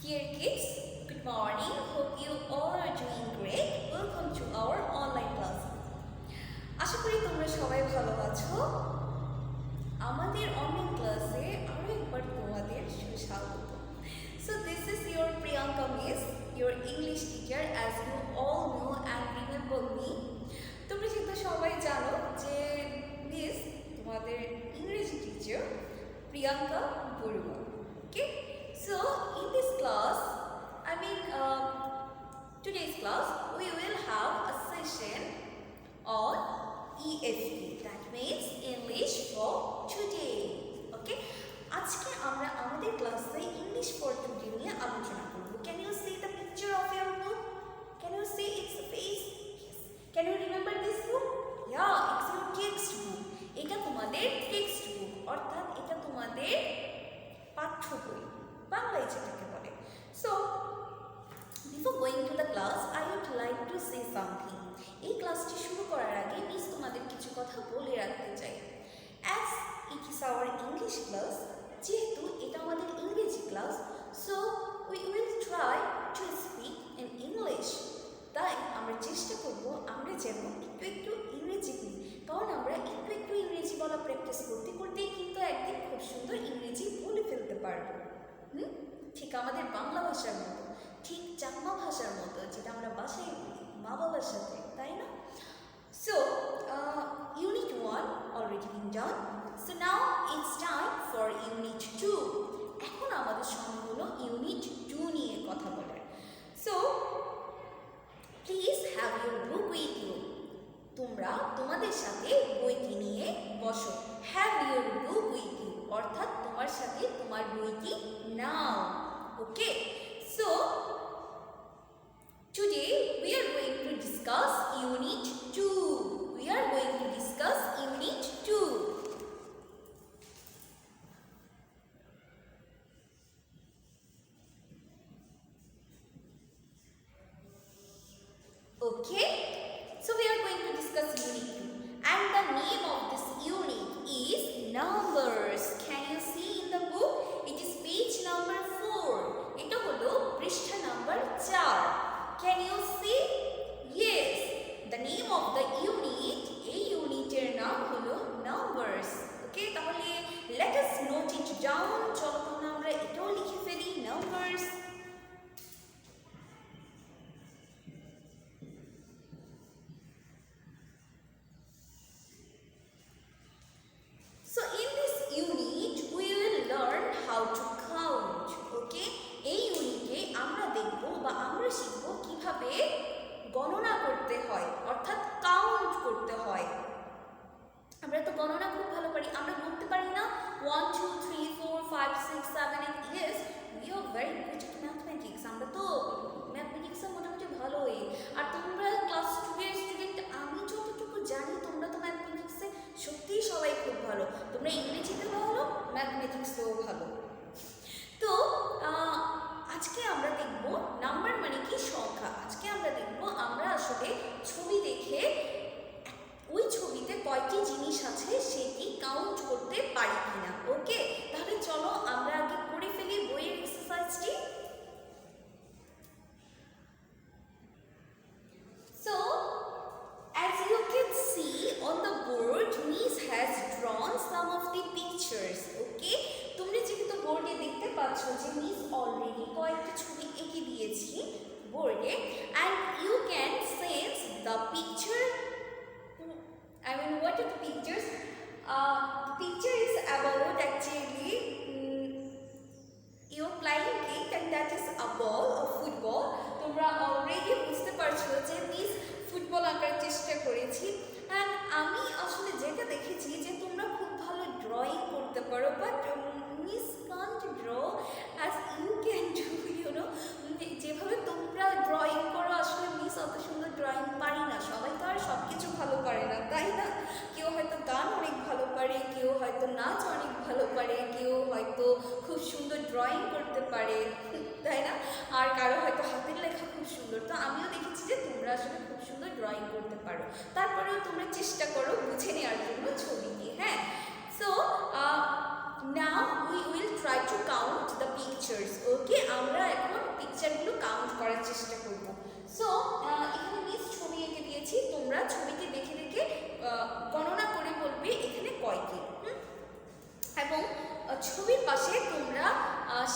Dear kids, good morning. Hope you all are doing great. Welcome to our online class. আশা করি তোমরা সবাই ভালো আছো। আমাদের অনলাইন ক্লাসে আরো একবার তোমাদের সুস্বাগত। So this is your Priyanka Miss, your English teacher, as you all know and remember me. তোমরা যেহেতু সবাই জানো যে মিস তোমাদের ইংরেজি teacher Priyanka Barua. Okay? So in this class, today's class, we will have a session on EST, that means English for Today. Okay? আজকে আমরা আমাদের ক্লাসে English for Today নিয়ে আলোচনা করব। Can you see the picture of your book? Can you see its face? Yes. Can you remember this book? Yeah, it's your textbook. এটা তোমাদের textbook, অর্থাৎ এটা তোমাদের পাঠ্য বই, বাংলায় যেটাকে বলে। So before going to the class, I would like to say something. এই ক্লাসটি শুরু করার আগে মিস তোমাদের কিছু কথা বলে রাখতে চাই। As it is our English class, যেহেতু এটা আমাদের ইংরেজি class, so we will try to speak in English. তাই আমরা চেষ্টা করব আমরা যেন একটু একটু ইংরেজি বলি, কারণ আমরা একটু একটু ইংরেজি বলা প্র্যাকটিস করতে করতেই কিন্তু একদিন খুব সুন্দর ইংরেজি বলে ফেলতে পারবো। ঠিক আমাদের বাংলা ভাষার মতো, ঠিক চাকমা ভাষার মতো, যেটা আমরা বাসায় বলি মা বাবার সাথে, তাই না? So unit 1 already been done, so now it's time for unit 2. এখন আমাদের সময় হলো ইউনিট 2 নিয়ে কথা বলার। So please have your book with you. তোমরা তোমাদের সাথে বইটি নিয়ে বসো। Have your book with you, অর্থাৎ তোমার সাথে তোমার বইটি নাও। Okay, so today we are going to discuss unit 2. We are going to discuss unit 2. Okay, so we are going to discuss unit 2, and the name of this unit is numbers. Can you see in the book? It is page number 4. এটা হলো পৃষ্ঠা number 4. Can you see? Yes, the name of the unit, এই ইউনিটের নাম হলো numbers. Okay, তাহলে let us note it down. চলো তোমরা আমরা এটাও লিখে ফেলি, numbers. So in this unit we will learn how to count. Okay, এই ইউনিটে আমরা দেখব বা আমরা শিখব কিভাবে গণনা করতে হয়, অর্থাৎ কাউন্ট করতে হয়। আমরা তো গণনা খুব ভালো পারি, আমরা গুনতে পারি না 1 2 3 4 5 6 7 8. Yes, we are very good at mathematics. আমরা তো ম্যাথমেটিক্সে মোটামুটি ভালোই। আর তোমরা ক্লাস 2 এর স্টুডেন্ট, আমি যতটুকু জানি তোমরা তো ম্যাথমেটিক্সে সত্যিই সবাই খুব ভালো। তোমরা ইংরেজিতেও ভালো, ম্যাথমেটিক্সেও ভালো। তো আজকে আমরা দেখব নাম্বার মানে কি সংখ্যা। আজকে আমরা দেখব আমরা আসলে ছবি দেখে ওই ছবিতে কয়টি জিনিস আছে সেটি কাউন্ট করতে পারি কিনা। ওকে, তাহলে চলো আমরা আগে করে ফেলি বইয়ের এক্সারসাইজটি। So as you can see on the board, Miss has drawn some of the pictures. Okay, তোমরা যেহেতু বোর্ডে দেখতে পাচ্ছ যে মিস অলরেডি কয়েকটা ছবি এঁকে দিয়েছি বোর্ডে, and you can sense the picture. What are the pictures? The picture is about actually you're playing it, and that is a ball of football. তোমরা অলরেডি বুঝতে পারছো যে মিস ফুটবল আঁকার চেষ্টা করেছি, অ্যান্ড আমি আসলে যেটা দেখেছি যে তোমরা খুব ভালো ড্রয়িং করতে পারো, but miss can't draw as you can do, you know. যেভাবে তোমরা ড্রয়িং করো আসলে মিস অত সুন্দর ড্রয়িং পারি না। সবাই তো আর সব কিছু ভালো পারে না, তাই না? কেউ হয়তো গান অনেক ভালো পারে, কেউ হয়তো নাচ অনেক ভালো পারে, কেউ হয়তো খুব সুন্দর ড্রয়িং করতে পারে, তাই না? আর কারো হয়তো হাতের লেখা খুব সুন্দর। তো আমিও দেখেছি যে তোমরা আসলে খুব সুন্দর ড্রয়িং করতে পারো, তারপরেও তোমরা চেষ্টা করো বুঝে নেওয়ার জন্য ছবিটি। হ্যাঁ, so now we will try to count the pictures. Okay, আমরা এখন ছবির পাশে তোমরা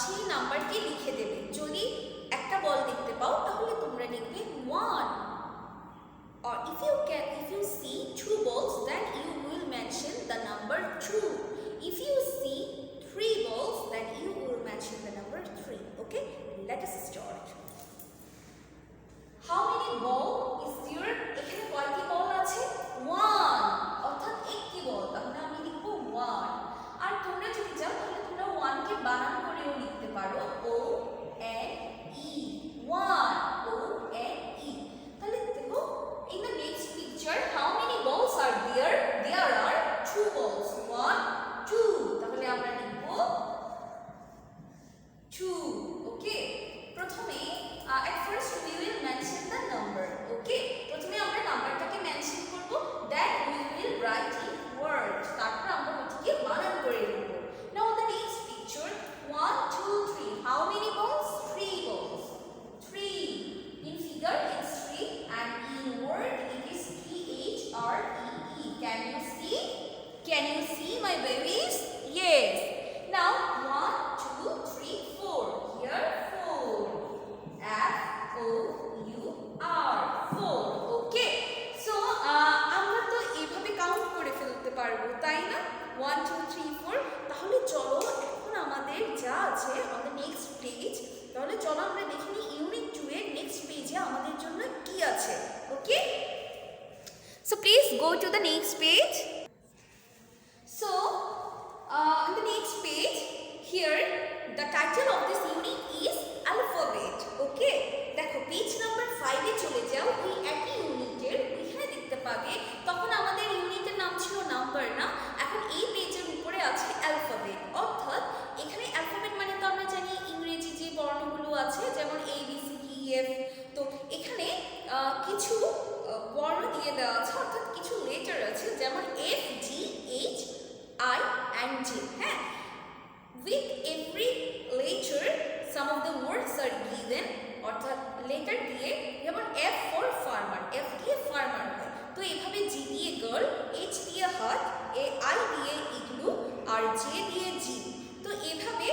সেই নাম্বারটি লিখে দেবে। যদি একটা বল দেখতে পাও তাহলে তোমরা লিখবে 1, or if you see 2 balls then you will mention the number 2. If you see 3 balls then you will mention the number 3. Okay, let us start. How many ball is there? এখানে কয়টি বল আছে? 1, অর্থাৎ একটি বল, তাহলে আমি লিখব 1। আর তোমরা যদি চাও তাহলে তোমরা 1 কে বানান করেও লিখতে পারো, O N E, 1, O N E। তাহলে দেখো, in the next picture how many balls are there? There are 2 balls, 1, 2, তাহলে আমরা লিখব 2। ওকে, প্রথমে at first we will mention the number. Okay, প্রথমে আমরা নাম্বারটাকে মেনশন করব, then we will write in words, তারপর আমরা ওটিকে বানান করে লিখব। Now the next picture, 1 2 3, how many balls? 3 balls, 3, in figure it's 3 and in word it is THREE. Can you see my babies? Yes. Now 1 2 3 4, here 4, FOUR, 4. Okay, so আমরা তো এইভাবে count করে ফেলতে পারবো, তাই না? 1 2 3 4। তাহলে চলো এখন আমাদের যা আছে অন দ্য নেক্সট পেজ, তাহলে চলো আমরা দেখে নিই ইউনিট 2 এর নেক্সট পেজে আমাদের জন্য কি আছে। Okay, so please go to the next page. So on the next page, here the title of this unit is alphabet. Okay, দেখো পেজ নাম্বার 5 এ চলে যাও, ওই একই ইউনিটের ওইখানে দেখতে পাবে তখন আমাদের ইউনিটের নাম ছিল নাম্বার না, এখন এই পেজের উপরে আছে অ্যালফাবেট। অর্থাৎ এখানে অ্যালফাবেট মানে তো আমরা জানি ইংরেজি যে বর্ণগুলো আছে, যেমন A B C D E F, তো এখানে কিছু বর্ণ দিয়ে দেওয়া আছে, অর্থাৎ কিছু লেটার আছে, যেমন F G H I and J। হ্যাঁ, with every letter some of the words are given, অর্থাৎ লেটার দিয়ে, যেমন F for farmer, F দিয়ে ফার্মার হয়, তো এইভাবে G দিয়ে গার্ল, H দিয়ে হাত, I দিয়ে ইগলু, আর J দিয়ে জি। তো এইভাবে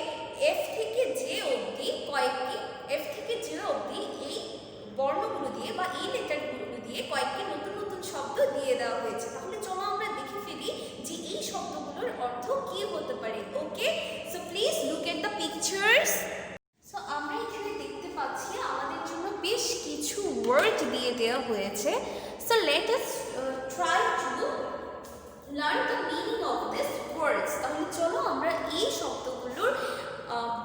F থেকে J অবধি কয়েকটি, F থেকে J অবধি এই বর্ণগুলো দিয়ে বা এই লেটারগুলো দিয়ে কয়েকটি নতুন নতুন শব্দ দিয়ে দেওয়া হয়েছে। তাহলে চলো আমরা দেখে ফেলি যে এই শব্দগুলোর অর্থ কি হতে পারে। Okay, so please look at the pictures. So আমরা এখানে দেখতে পাচ্ছি আমাদের জন্য বেশ কিছু ওয়ার্ড দিয়ে দেওয়া হয়েছে। So let us try to learn the meaning of this words. তাহলে চলো আমরা এই শব্দগুলোর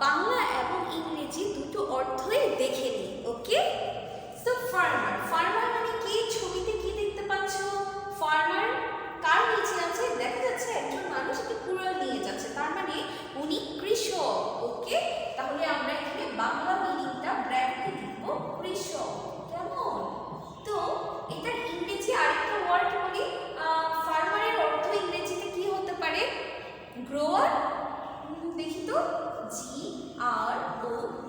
বাংলা এবং ইংরেজি দুটো অর্থই দেখে নিই। ওকে, সো ফার্মার, ফার্মার মানে কি? ছবিতে কি দেখতে পাচ্ছ? ফার্মার কার নিচে আছে? দেখা যাচ্ছে একজন মানুষ একটি কুড়াল নিয়ে যাচ্ছে, তার মানে উনি কৃষক। ওকে, তাহলে আমরা এখানে বাংলা মিনিংটা ব্র্যাকেটে লিখব কৃষক। কেমন? তো এটার ইংরেজি আরেকটা ওয়ার্ড বলি, ফার্মারের অর্থ ইংরেজিতে কি হতে পারে? গ্রোয়ার। দেখি তো,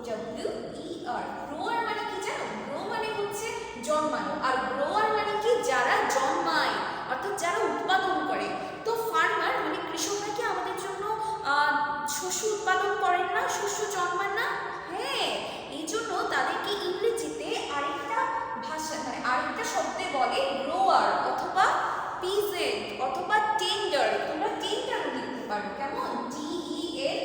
GROWER। গ্রোয়ার মানে কি জানো? গ্রো মানে হচ্ছে জন্মানো, আর গ্রোয়ার মানে কি? যারা জন্মায়, অর্থাৎ যারা উৎপাদন করে। তো ফার্মার মানে কৃষকরা কি আমাদের জন্য শস্য উৎপাদন করেন না, শস্য জন্মান না? হ্যাঁ, এই জন্য তাদেরকে ইংরেজিতে আরেকটা ভাষা মানে আরেকটা শব্দে বলে গ্রোয়ার অথবা পিজেন্ট অথবা টেন্ডার। তোমরা টেন্ডারও লিখতে পারো, কেমন? TENGER,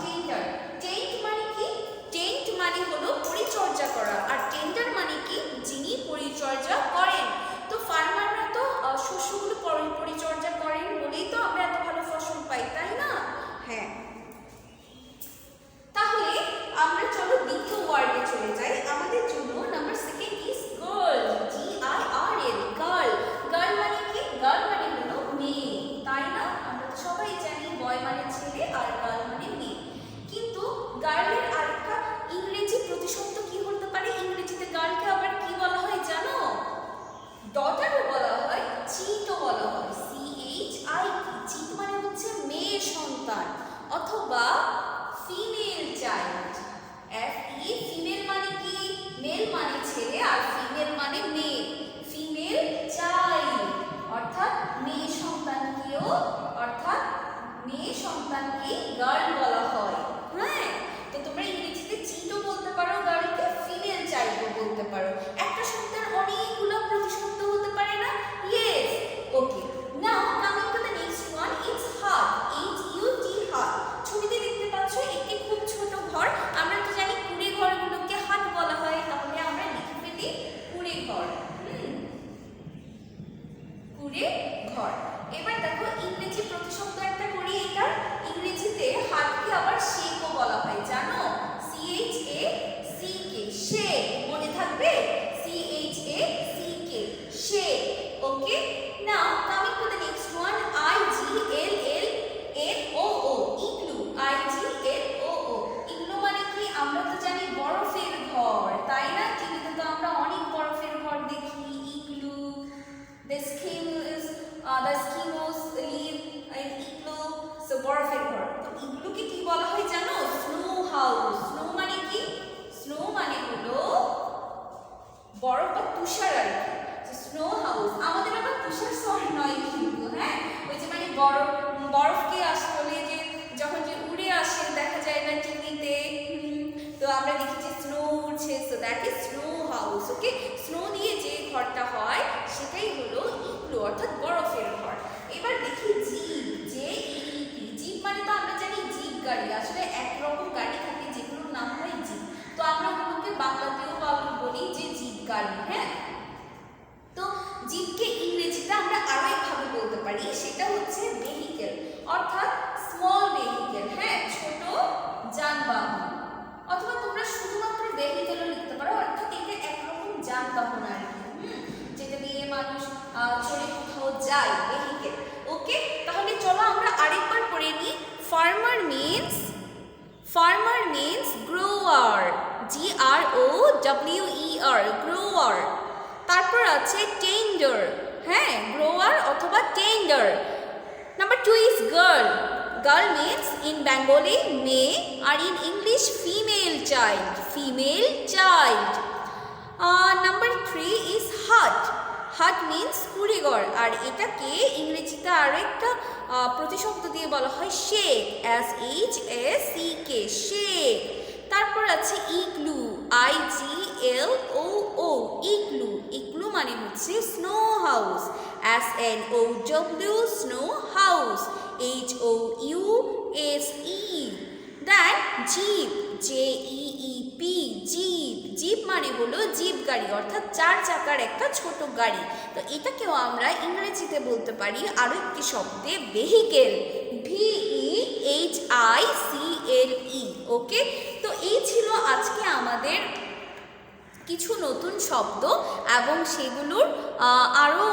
tender. টেন্ট মানে কি? টেন্ট মানে হলো পরিচর্যা করা, আর টেন্ডার মানে কি? যিনি পরিচর্যা করেন। তো ফার্মাররা তো শস্যগুলো পরিচর্যা করেন বলেই তো আমরা এত ভালো ফসল পাই, তাই না? হ্যাঁ, তাহলে আমরা চলো দ্বিতীয় ওয়ার্ডে চলে যাই। আমাদের জন্য number 2 is girl, GIRL, girl. Girl মানে কি? গার্ল মানে হলো মেয়ে, তাই না? আমরা তো সবাই জানি বয় মানে ছেলে আর গার্ল মানে মেয়ে। বরফ বা তুষার আর কি, স্নো হাউস। আমাদের আবার তুষার শহর নয় কিন্তু, হ্যাঁ, ওই যে মানে বরফকে আসলে যে যখন যে উড়ে আসে দেখা যায় না টিভিতে, তো আমরা দেখি যে স্নো উড়ছে, so that is snow house. Okay, snow দিয়ে যে ঘরটা হয় সেটাই হলো ইগলু অর্থাৎ বরফের ঘর। এবার দেখি জিপ, যে জিপ মানে তো আমরা জানি জিপ গাড়ি, আসলে একরকম গাড়ি থাকে যেগুলোর নাম হয় জিপ, তো আমরা ওগুলোকে বাংলাতেও বলি যে জিপ গাড়ি। হ্যাঁ, তো জিপকে ইংরেজিতে আমরা আরো একভাবে বলতে পারি, সেটা হচ্ছে ভেহিকেল অর্থাৎ স্মল ভেহিকেল। হ্যাঁ, ছোট যানবাহন, অথবা তোমরা শুধুমাত্র ভেহিকেলও লিখতে পারো, অর্থাৎ এটা একরকম যানবাহন আর কি, যেটা দিয়ে মানুষ চলে কোথাও যায়, ভেহিকেল। ওকে, তাহলে চলো আমরা আরেকবার পড়ে নিই। Farmer means grower, GROWER, grower. তারপর আছে টেন্ডার, হ্যাঁ, গ্রোয়ার অথবা tender. Number 2 is girl. Girl means in Bengali মেয়ে, আর in English female child. Number 3 is hut. Hut means কুড়েঘর, আর এটাকে ইংরেজিতে আরেকটা প্রতিশব্দ দিয়ে বলা হয় শেক, SHACK, শেক। তারপর আছে ইগলু, IGLOO, ইগলু মানে হচ্ছে snow house, SNOW, snow house, HOUSE। দেন জিপ, JEEP, জিপ মানে হলো জিপ গাড়ি অর্থাৎ 4 চাকার একটা ছোট গাড়ি, তো এটাকেও আমরা ইংরেজিতে বলতে পারি আরো একটি শব্দে ভেহিকেল, VEHICLE। ওকে, তো এই ছিল আজকে আমাদের কিছু নতুন শব্দ এবং সেগুলোর আরও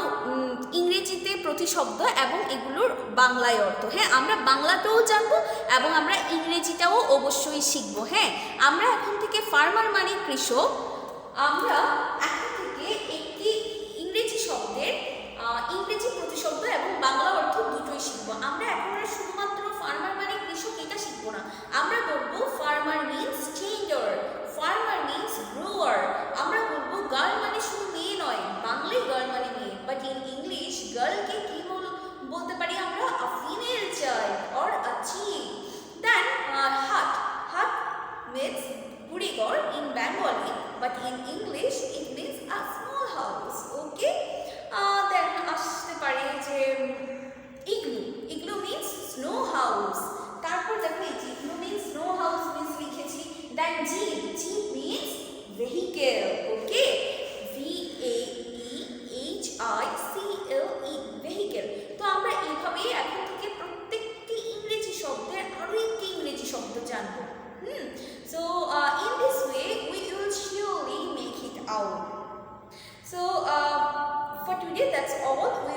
ইংরেজিতে প্রতিশব্দ এবং এগুলোর বাংলায় অর্থ। হ্যাঁ, আমরা বাংলাতেও জানবো এবং আমরা ইংরেজিটাও অবশ্যই শিখব। হ্যাঁ, আমরা এখন থেকে ফার্মার মানে কৃষক, আমরা এখন থেকে একটি ইংরেজি শব্দের ইংরেজি প্রতিশব্দ এবং বাংলা অর্থ দুটোই শিখব। আমরা এখন আর শুধুমাত্র ফার্মার মানে কৃষক এটা শিখবো না, আমরা বলবো farmer means tender, farmer means grower. আমরা বলবো গার্ল মানে শুধু মেয়ে নয়, বাংলায় গার্ল মানে মেয়ে, বাট ইন ইংলিশ গার্লকে কি বলতে পারি আমরা, a female child or a chief. Then hut means কুড়েঘর in Bengali, but in English it means a small house. Okay, then আসতে পারে যে ইগলু means snow house। তারপর দেখো এই igloo means snow house means লিখেছি। দেন জিপ means vehicle। ওকে, VAEHICLE, vehicle। তো আমরা এইভাবেই এখন থেকে প্রত্যেকটি ইংরেজি শব্দের আরো একটি ইংরেজি শব্দ জানবো। So in this way we will surely make it out. So for today that's all. We